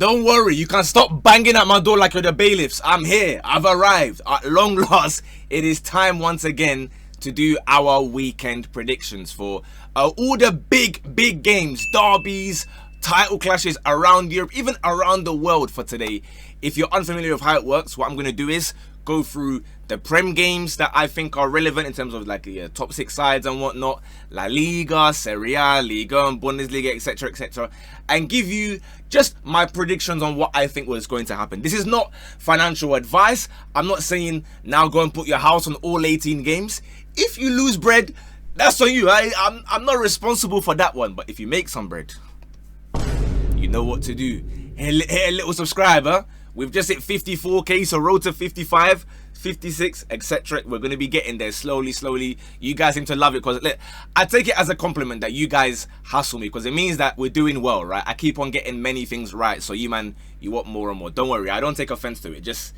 Don't worry, you can stop banging at my door like you're the bailiffs. I'm here. I've arrived. At long last, it is time once again to do our weekend predictions for all the big games, derbies, title clashes around Europe, even around the world for today. If you're unfamiliar with how it works, what I'm going to do is go through the Prem games that I think are relevant in terms of like the top 6 sides and whatnot, La Liga, Serie A, Liga, and Bundesliga, etc., and give you just my predictions on what I think was going to happen. This is not financial advice. I'm not saying now go and put your house on all 18 games. If you lose bread, that's on you. I'm not responsible for that one. But if you make some bread, you know what to do. Hit a little subscriber. We've just hit 54k, so road to 55, 56, etc. We're going to be getting there slowly. You guys seem to love it because I take it as a compliment that you guys hustle me, because it means that we're doing well, right? I keep on getting many things right, so you want more and more. Don't worry, I don't take offense to it. Just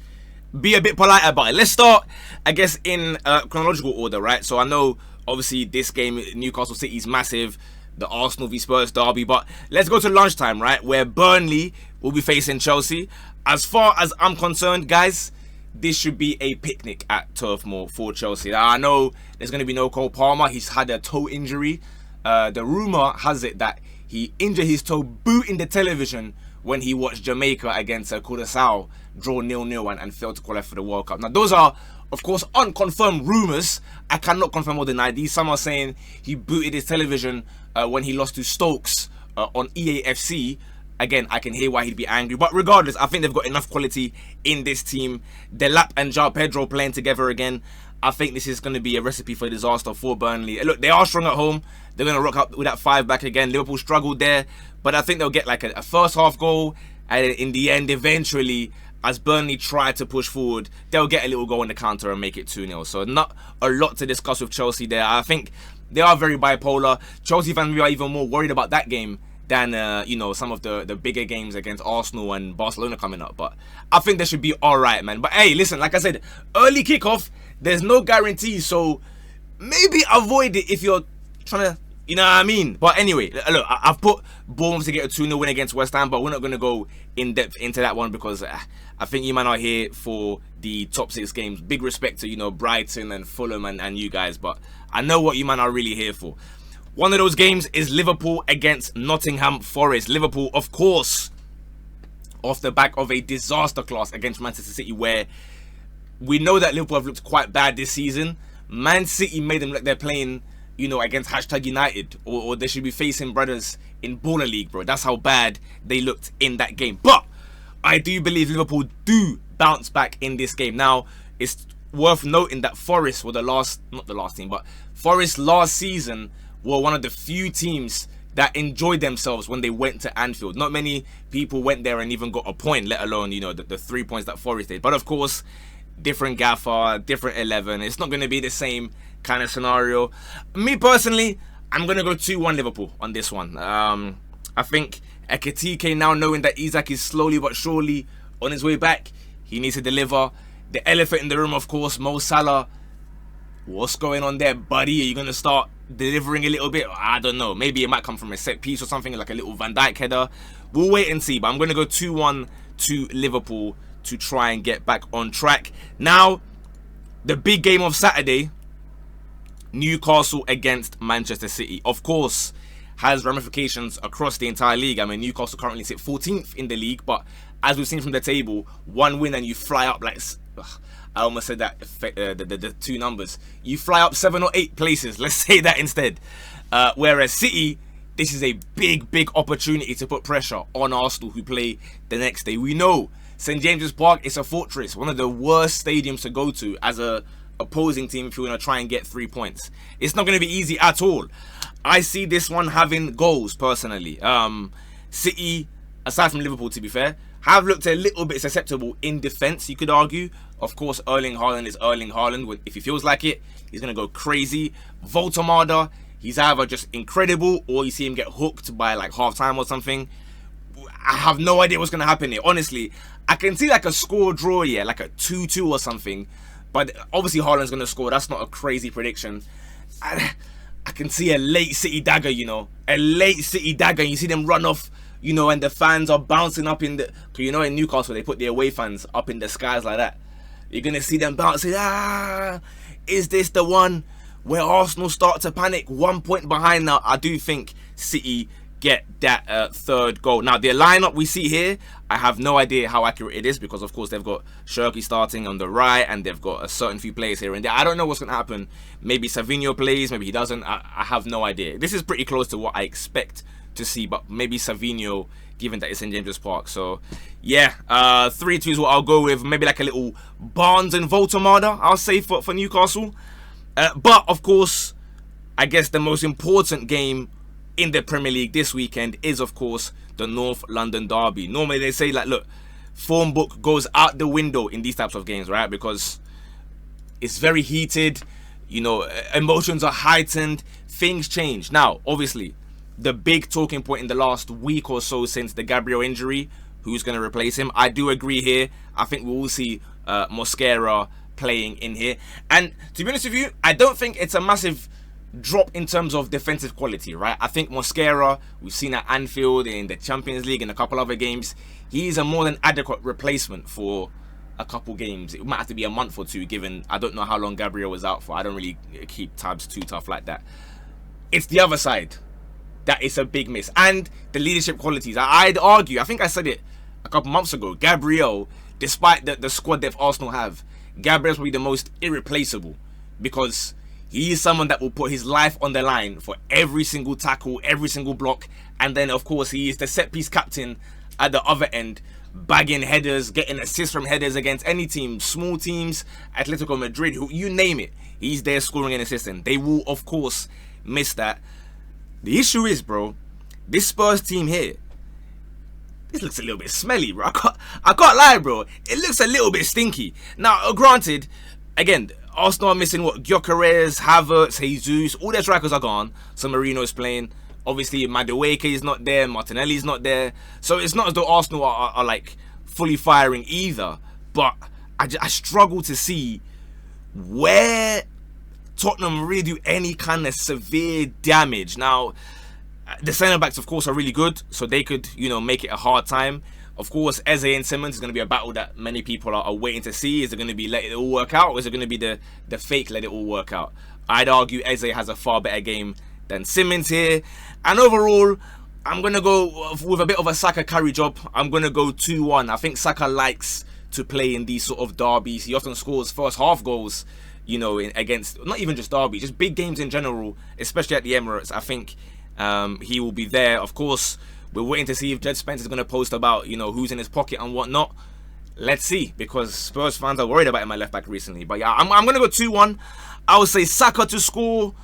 be a bit polite about it. Let's start, I guess, in chronological order, right? So I know, obviously, this game, Newcastle City, is massive. The Arsenal v Spurs derby, but let's go to lunchtime, right, where Burnley will be facing Chelsea. As far as I'm concerned, guys, this should be a picnic at Turf Moor for Chelsea. Now, I know there's going to be no Cole Palmer. He's had a toe injury. The rumour has it that he injured his toe booting the television when he watched Jamaica against Curaçao draw 0-0 and failed to qualify for the World Cup. Now, those are, of course, unconfirmed rumours. I cannot confirm or deny these. Some are saying he booted his television when he lost to Stokes on EAFC. Again, I can hear why he'd be angry. But regardless, I think they've got enough quality in this team. Delap and João Pedro playing together again. I think this is going to be a recipe for disaster for Burnley. Look, they are strong at home. They're going to rock up with that 5 back again. Liverpool struggled there. But I think they'll get like a first half goal. And in the end, eventually, as Burnley try to push forward, they'll get a little goal on the counter and make it 2-0. So not a lot to discuss with Chelsea there. I think they are very bipolar. Chelsea fans are even more worried about that game than some of the bigger games against Arsenal and Barcelona coming up. But I think they should be alright, man. But hey, listen, like I said, early kickoff, there's no guarantee, so maybe avoid it if you're trying to, you know what I mean? But anyway, look, I've put Bournemouth to get a 2-0 win against West Ham, but we're not going to go in depth into that one because I think you man are here for the top 6 games. Big respect to, Brighton and Fulham and you guys, but I know what you man are really here for. One of those games is Liverpool against Nottingham Forest. Liverpool, of course, off the back of a disaster class against Manchester City, where we know that Liverpool have looked quite bad this season. Man City made them look they're playing, against #United, or they should be facing brothers in Baller League, bro. That's how bad they looked in that game. But I do believe Liverpool do bounce back in this game. Now, it's worth noting that Forest were Forest last season were one of the few teams that enjoyed themselves when they went to Anfield. Not many people went there and even got a point, let alone, the 3 points that Forest did. But of course, different gaffer, different 11. It's not going to be the same kind of scenario. Me personally, I'm going to go 2-1 Liverpool on this one. I think Ekitike, now knowing that Isak is slowly but surely on his way back, he needs to deliver. The elephant in the room, of course, Mo Salah. What's going on there, buddy? Are you going to start delivering a little bit? I don't know. Maybe it might come from a set piece or something, like a little Van Dijk header. We'll wait and see. But I'm going to go 2-1 to Liverpool to try and get back on track. Now, the big game of Saturday, Newcastle against Manchester City, of course, has ramifications across the entire league. I mean, Newcastle currently sit 14th in the league, but as we've seen from the table, one win and you fly up like... I almost said that, the 2 numbers. You fly up 7 or 8 places. Let's say that instead. Whereas City, this is a big opportunity to put pressure on Arsenal, who play the next day. We know St. James's Park is a fortress, one of the worst stadiums to go to as a opposing team if you want to try and get 3 points. It's not going to be easy at all. I see this one having goals, personally. City, aside from Liverpool, to be fair, have looked a little bit susceptible in defence, you could argue. Of course, Erling Haaland is Erling Haaland. If he feels like it, he's going to go crazy. Voltemada, he's either just incredible or you see him get hooked by like half-time or something. I have no idea what's going to happen here. Honestly, I can see like a score draw here, like a 2-2 or something. But obviously Haaland's going to score. That's not a crazy prediction. I can see a late City dagger, A late City dagger. You see them run off you know, and the fans are bouncing up in the, you know, in Newcastle they put the away fans up in the skies like that. You're gonna see them bouncing. Is this the one where Arsenal start to panic? 1 point behind now. I do think City get that third goal. Now the lineup we see here, I have no idea how accurate it is, because of course they've got Shirky starting on the right and they've got a certain few players here and there. I don't know what's going to happen. Maybe Savinho plays, maybe he doesn't. I have no idea. This is pretty close to what I expect to see, but maybe Savinho, given that it's in James's Park. So yeah, 3-2 is what I'll go with. Maybe like a little Barnes and Voltemada, I'll say, for Newcastle. But of course, I guess the most important game in the Premier League this weekend is, of course, the North London derby. Normally they say, like, look, form book goes out the window in these types of games, right? Because it's very heated, you know, emotions are heightened, things change. Now, obviously, the big talking point in the last week or so since the Gabriel injury, who's going to replace him? I do agree here. I think we will see Mosquera playing in here. And to be honest with you, I don't think it's a massive drop in terms of defensive quality, right? I think Mosquera, we've seen at Anfield, in the Champions League, and a couple other games, he's a more than adequate replacement for a couple games. It might have to be a month or two, given I don't know how long Gabriel was out for. I don't really keep tabs too tough like that. It's the other side that is a big miss, and the leadership qualities. I'd argue, I think I said it a couple months ago, Gabriel, despite the squad depth Arsenal have, Gabriel's probably the most irreplaceable, because he is someone that will put his life on the line for every single tackle, every single block. And then, of course, he is the set-piece captain at the other end, bagging headers, getting assists from headers against any team, small teams, Atletico Madrid, who, you name it. He's there scoring and assisting. They will, of course, miss that. The issue is, bro, this Spurs team here, this looks a little bit smelly, bro. I can't lie, bro. It looks a little bit stinky. Now, granted, again, Arsenal are missing what? Gyökeres, Havertz, Jesus, all their strikers are gone. So Marino's playing. Obviously, Madueke is not there. Martinelli's not there. So it's not as though Arsenal are like fully firing either. But I struggle to see where Tottenham really do any kind of severe damage. Now, the centre backs, of course, are really good, so they could, you know, make it a hard time. Of course, Eze and Simmons is going to be a battle that many people are waiting to see. Is it going to be let it all work out, or is it going to be the fake let it all work out? I'd argue Eze has a far better game than Simmons here. And overall, I'm going to go with a bit of a Saka carry job. I'm going to go 2-1. I think Saka likes to play in these sort of derbies. He often scores first half goals, you know, against, not even just derbies, just big games in general, especially at the Emirates. I think he will be there. Of course, we're waiting to see if Jed Spence is going to post about, you know, who's in his pocket and whatnot. Let's see, because Spurs fans are worried about him at left back recently. But yeah, I'm going to go 2-1. I would say Saka to score.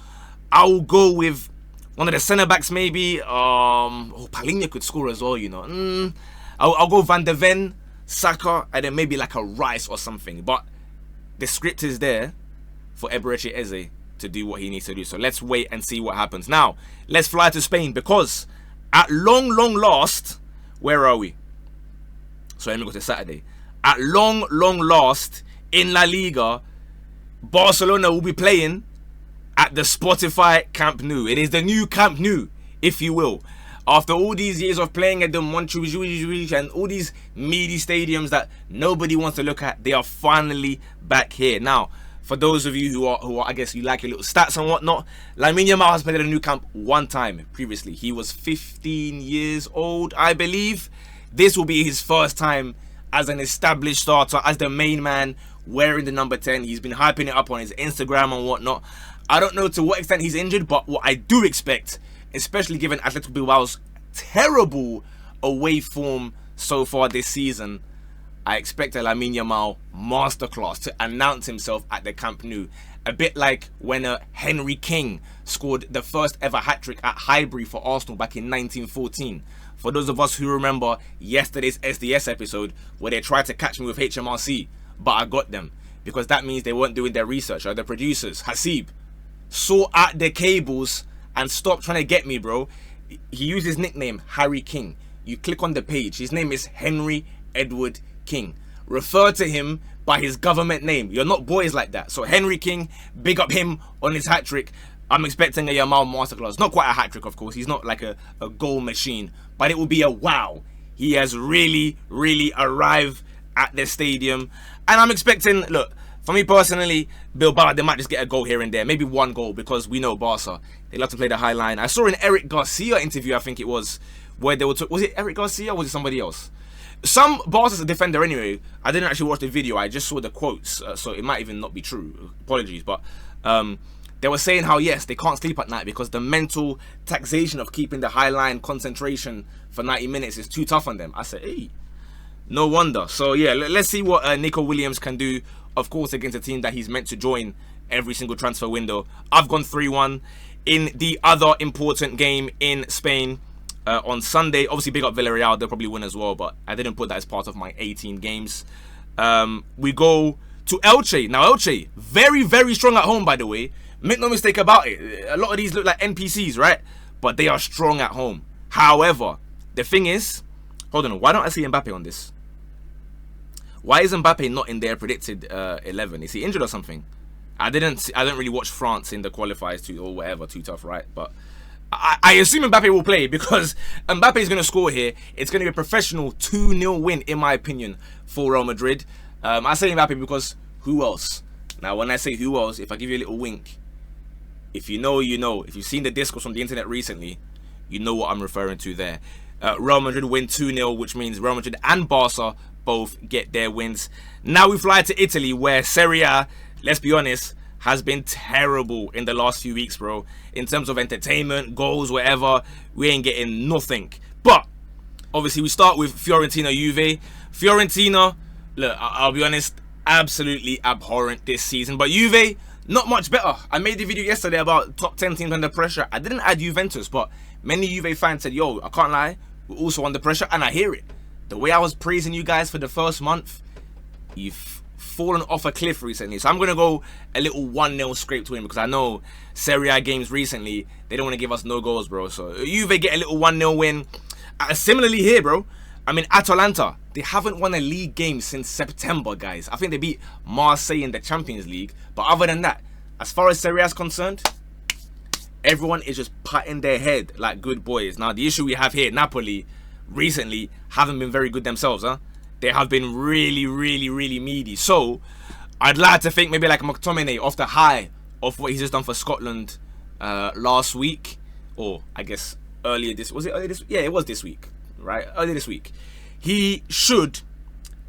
I will go with one of the centre backs maybe. Palhinha could score as well, you know. I'll go Van de Ven, Saka, and then maybe like a Rice or something. But the script is there for Eberechi Eze to do what he needs to do. So let's wait and see what happens. Now, let's fly to Spain, because at long last, where are we? So let me go to Saturday. At long last, in La Liga, Barcelona will be playing at the Spotify Camp Nou. It is the new Camp Nou, if you will. After all these years of playing at the Montjuic and all these meaty stadiums that nobody wants to look at, they are finally back here. Now, for those of you who are, I guess you like your little stats and whatnot, Amenyah has played at a new camp one time previously. He was 15 years old, I believe. This will be his first time as an established starter, as the main man, wearing the number 10. He's been hyping it up on his Instagram and whatnot. I don't know to what extent he's injured, but what I do expect, especially given Atletico Bilbao's terrible away form so far this season, I expect a Amenyah masterclass to announce himself at the Camp Nou. A bit like when Henry King scored the first ever hat-trick at Highbury for Arsenal back in 1914. For those of us who remember yesterday's SDS episode where they tried to catch me with HMRC, but I got them, because that means they weren't doing their research. Or the producers, Hasib, saw out the cables and stopped trying to get me, bro. He used his nickname, Harry King. You click on the page, his name is Henry Edward King. Refer to him by his government name. You're not boys like that. So Henry King, big up him on his hat-trick. I'm expecting a Yamal masterclass. Not quite a hat-trick, of course. He's not like a goal machine. But it will be a wow. He has really, really arrived at the stadium. And I'm expecting, look, for me personally, Bilbao, they might just get a goal here and there. Maybe one goal, because we know Barca. They love to play the high line. I saw an Eric Garcia interview, I think it was, where they were was it Eric Garcia or was it somebody else? Some Barca's a defender anyway. I didn't actually watch the video. I just saw the quotes. So it might even not be true. Apologies. But they were saying how, yes, they can't sleep at night because the mental taxation of keeping the high line concentration for 90 minutes is too tough on them. I said, hey, no wonder. So, yeah, let's see what Nico Williams can do, of course, against a team that he's meant to join every single transfer window. I've gone 3-1 in the other important game in Spain on Sunday. Obviously, big up Villarreal. They'll probably win as well, but I didn't put that as part of my 18 games. We go to Elche. Now, Elche, very, very strong at home, by the way. Make no mistake about it. A lot of these look like NPCs, right? But they are strong at home. However, the thing is, hold on, why don't I see Mbappe on this? Why is Mbappe not in their predicted 11? Is he injured or something? I didn't really watch France in the qualifiers or whatever, too tough, right? But I assume Mbappe will play because Mbappe is going to score here. It's going to be a professional 2-0 win, in my opinion, for Real Madrid. I say Mbappe because who else? Now, when I say who else, if I give you a little wink, if you know, you know. If you've seen the discourse on the internet recently, you know what I'm referring to there. Real Madrid win 2-0, which means Real Madrid and Barca both get their wins. Now we fly to Italy, where Serie A, let's be honest, has been terrible in the last few weeks, bro. In terms of entertainment, goals, whatever, we ain't getting nothing. But obviously we start with Fiorentina Juve. Fiorentina, look, I'll be honest, absolutely abhorrent this season. But Juve, not much better. I made the video yesterday about top 10 teams under pressure. I didn't add Juventus, but many Juve fans said, yo, I can't lie, we're also under pressure, and I hear it. The way I was praising you guys for the first month, you've fallen off a cliff recently. So I'm going to go a little 1-0 scraped win, because I know Serie A games recently, they don't want to give us no goals, bro. So Juve get a little 1-0 win. Similarly here, bro, I mean, Atalanta, they haven't won a league game since September, guys. I think they beat Marseille in the Champions League. But other than that, as far as Serie A is concerned, everyone is just patting their head like good boys. Now, the issue we have here, Napoli, recently, haven't been very good themselves, huh? They have been really, really, really meaty. So, I'd like to think maybe like McTominay off the high of what he's just done for Scotland last week. Or, I guess, earlier this... Was it earlier this... Yeah, it was this week. Right, earlier this week, he should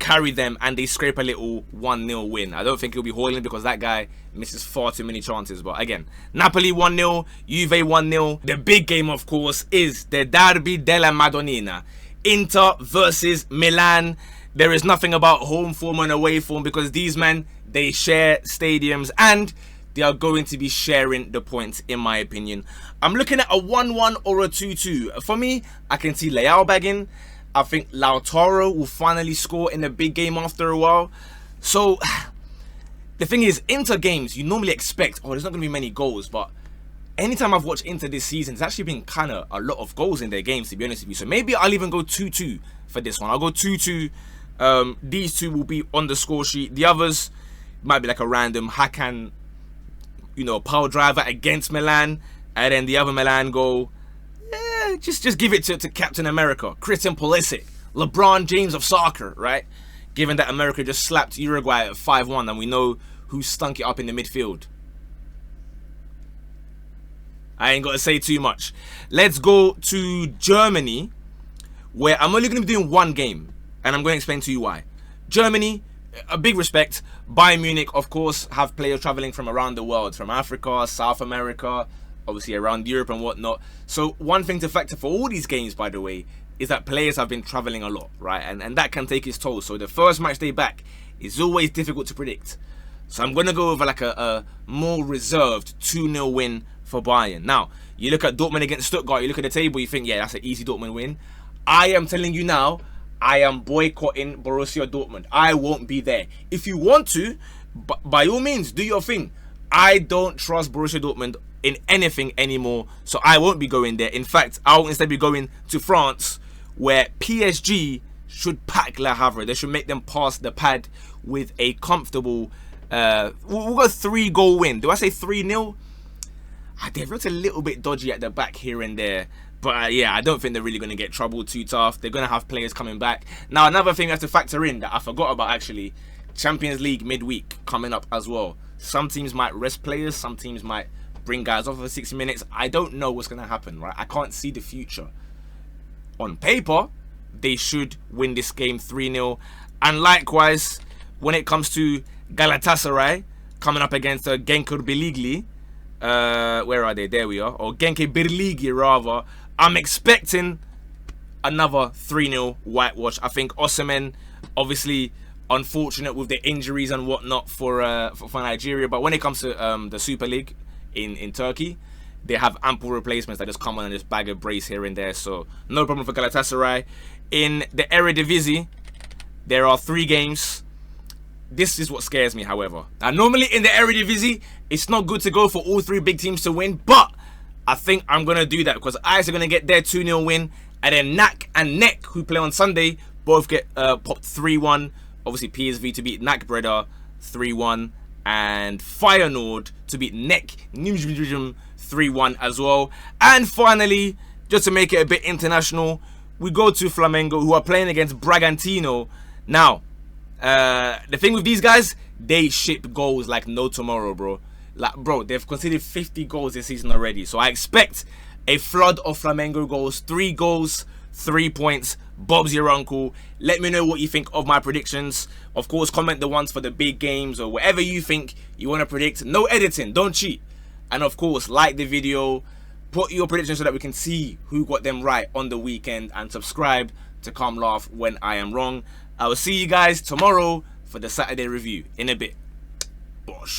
carry them and they scrape a little 1-0 win. I don't think he'll be hoiling because that guy misses far too many chances. But again, Napoli 1-0, Juve 1-0. The big game, of course, is the Derby della Madonnina. Inter versus Milan. There is nothing about home form and away form because these men, they share stadiums and they are going to be sharing the points, in my opinion. I'm looking at a 1-1 or a 2-2. For me, I can see Leao bagging. I think Lautaro will finally score in a big game after a while. So, the thing is, Inter games, you normally expect, oh, there's not going to be many goals. But anytime I've watched Inter this season, it's actually been kind of a lot of goals in their games, to be honest with you. So maybe I'll even go 2-2 for this one. I'll go 2-2. These two will be on the score sheet. The others might be like a random Hakan, you know, power driver against Milan, and then the other Milan go, just give it to Captain America, Christian Pulisic, LeBron James of soccer, right? Given that America just slapped Uruguay at 5-1, and we know who stunk it up in the midfield. I ain't got to say too much. Let's go to Germany, where I'm only going to be doing one game, and I'm going to explain to you why. Germany, a big respect. Bayern Munich, of course, have players traveling from around the world, from Africa, South America, obviously around Europe and whatnot. So one thing to factor for all these games, by the way, is that players have been traveling a lot, right? And that can take its toll. So the first match day back is always difficult to predict. So I'm going to go over like a more reserved 2-0 win for Bayern. Now, you look at Dortmund against Stuttgart, you look at the table, you think, yeah, that's an easy Dortmund win. I am telling you now, I am boycotting Borussia Dortmund. I won't be there. If you want to, by all means, do your thing. I don't trust Borussia Dortmund in anything anymore, so I won't be going there. In fact, I'll instead be going to France, where PSG should pack Le Havre. They should make them pass the pad with a comfortable, we'll go 3-goal win. Do I say 3-0? They're just a little bit dodgy at the back here and there. But yeah, I don't think they're really going to get trouble too tough. They're going to have players coming back. Now, another thing I have to factor in that I forgot about actually, Champions League midweek coming up as well. Some teams might rest players, some teams might bring guys off for 60 minutes. I don't know what's going to happen, right? I can't see the future. On paper, they should win this game 3-0. And likewise, when it comes to Galatasaray coming up against Genk Birliği, where are they? There we are. Or Genk Birliği rather. I'm expecting another 3-0 whitewash. I think Osimhen, obviously unfortunate with the injuries and whatnot for Nigeria, but when it comes to the Super League in Turkey, they have ample replacements that just come on and just bag a brace here and there, so no problem for Galatasaray. In the Eredivisie, there are 3 games. This is what scares me, however. Now, normally in the Eredivisie, it's not good to go for all 3 big teams to win, but I think I'm going to do that because Ajax are going to get their 2-0 win, and then NAC and NEC, who play on Sunday, both get popped 3-1. Obviously, PSV to beat NAC Breda 3-1, and Feyenoord to beat NEC 3-1 as well. And finally, just to make it a bit international, we go to Flamengo, who are playing against Bragantino. Now, the thing with these guys, they ship goals like no tomorrow, bro. Like, bro, they've conceded 50 goals this season already. So I expect a flood of Flamengo goals. 3 goals, 3 points. Bob's your uncle. Let me know what you think of my predictions. Of course, comment the ones for the big games or whatever you think you want to predict. No editing, don't cheat. And of course, like the video, put your predictions so that we can see who got them right on the weekend, and subscribe to come laugh when I am wrong. I will see you guys tomorrow for the Saturday review in a bit. Bosh.